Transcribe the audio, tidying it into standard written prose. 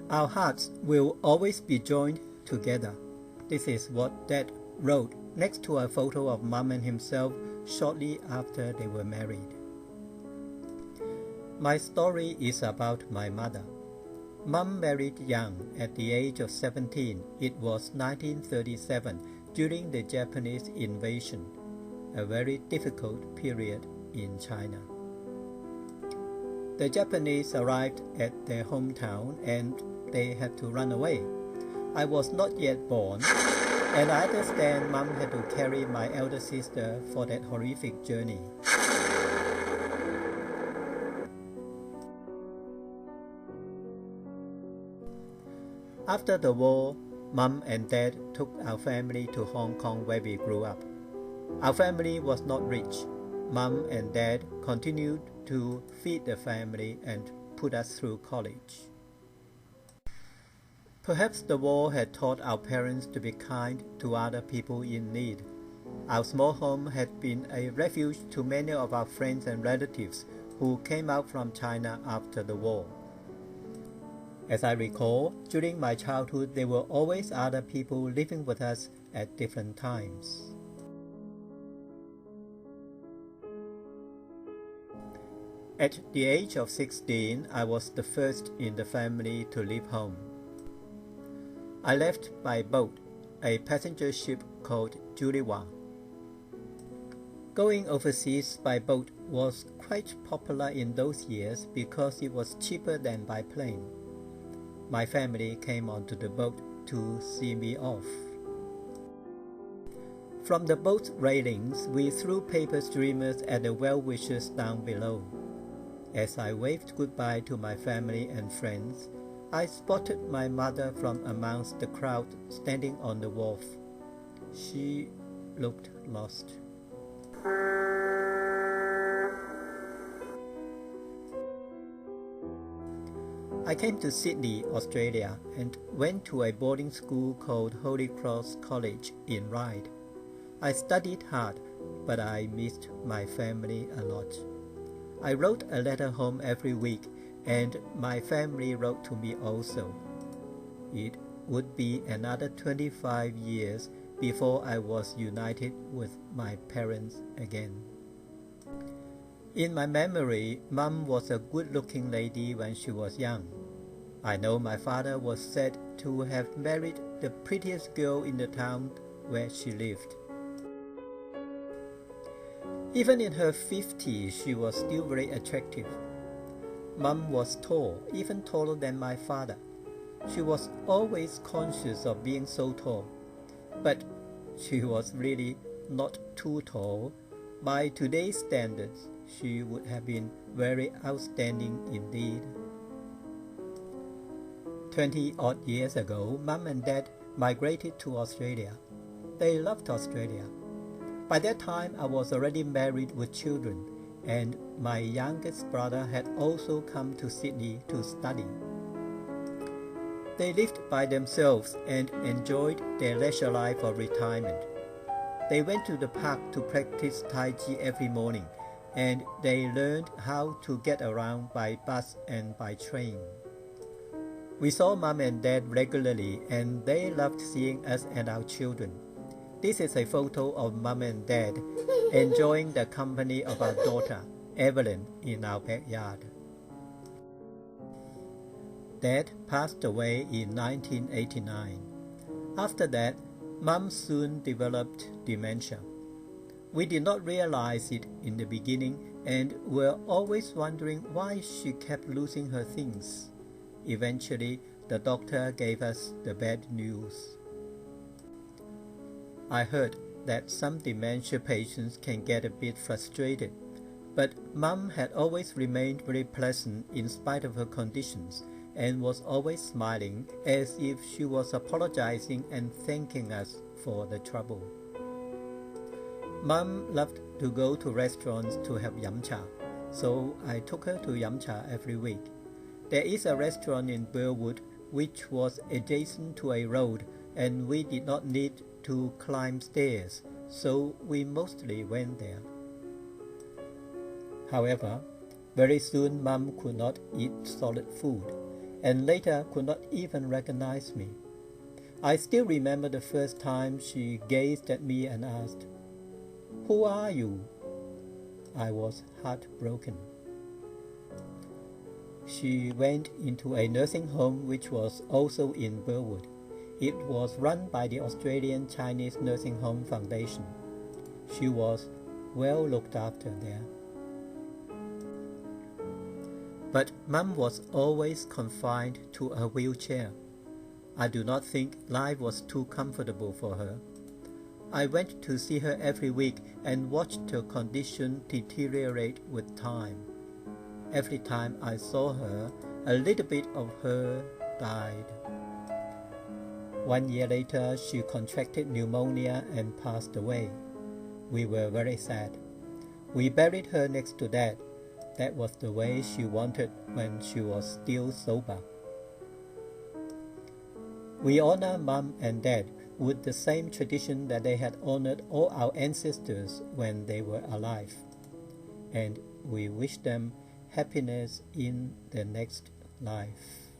Our hearts will always be joined together. This is what Dad wrote next to a photo of Mum and himself shortly after they were married. My story is about my mother. Mum married young at the age of 17. It was 1937 during the Japanese invasion, a very difficult period in China. The Japanese arrived at their hometown and they had to run away. I was not yet born, and I understand Mum had to carry my elder sister for that horrific journey. After the war, Mum and Dad took our family to Hong Kong where we grew up. Our family was not rich. Mum and Dad continued to feed the family and put us through college. Perhaps the war had taught our parents to be kind to other people in need. Our small home had been a refuge to many of our friends and relatives who came out from China after the war. As I recall, during my childhood there were always other people living with us at different times. At the age of 16, I was the first in the family to leave home. I left by boat, a passenger ship called Juliwa. Going overseas by boat was quite popular in those years because it was cheaper than by plane. My family came onto the boat to see me off. From the boat's railings, we threw paper streamers at the well-wishers down below. As I waved goodbye to my family and friends, I spotted my mother from amongst the crowd standing on the wharf. She looked lost. I came to Sydney, Australia, and went to a boarding school called Holy Cross College in Ryde. I studied hard, but I missed my family a lot. I wrote a letter home every week, and my family wrote to me also. It would be another 25 years before I was united with my parents again. In my memory, Mum was a good-looking lady when she was young. I know my father was said to have married the prettiest girl in the town where she lived. Even in her 50s, she was still very attractive. Mum was tall, even taller than my father. She was always conscious of being so tall, but she was really not too tall. By today's standards, she would have been very outstanding indeed. 20-odd years ago, Mum and Dad migrated to Australia. They loved Australia. By that time, I was already married with children, and my youngest brother had also come to Sydney to study. They lived by themselves and enjoyed their leisure life of retirement. They went to the park to practice Tai Chi every morning, and they learned how to get around by bus and by train. We saw Mum and Dad regularly, and they loved seeing us and our children. This is a photo of Mum and Dad enjoying the company of our daughter, Evelyn, in our backyard. Dad passed away in 1989. After that, Mum soon developed dementia. We did not realize it in the beginning and were always wondering why she kept losing her things. Eventually, the doctor gave us the bad news. I heard that some dementia patients can get a bit frustrated, but Mum had always remained very pleasant in spite of her conditions and was always smiling as if she was apologizing and thanking us for the trouble. Mum loved to go to restaurants to have yum cha, so I took her to yum cha every week. There is a restaurant in Burwood which was adjacent to a road, and we did not need to climb stairs, so we mostly went there. However, very soon Mum could not eat solid food. and later could not even recognize me. I still remember the first time she gazed at me and asked, "Who are you?" I was heartbroken. She went into a nursing home which was also in Burwood. It was run by the Australian Chinese Nursing Home Foundation. She was well looked after there. But Mum was always confined to a wheelchair. I do not think life was too comfortable for her. I went to see her every week and watched her condition deteriorate with time. Every time I saw her, a little bit of her died. 1 year later, she contracted pneumonia and passed away. We were very sad. We buried her next to Dad. That was the way she wanted when she was still sober. We honor Mum and Dad with the same tradition that they had honored all our ancestors when they were alive. And we wish them happiness in the next life.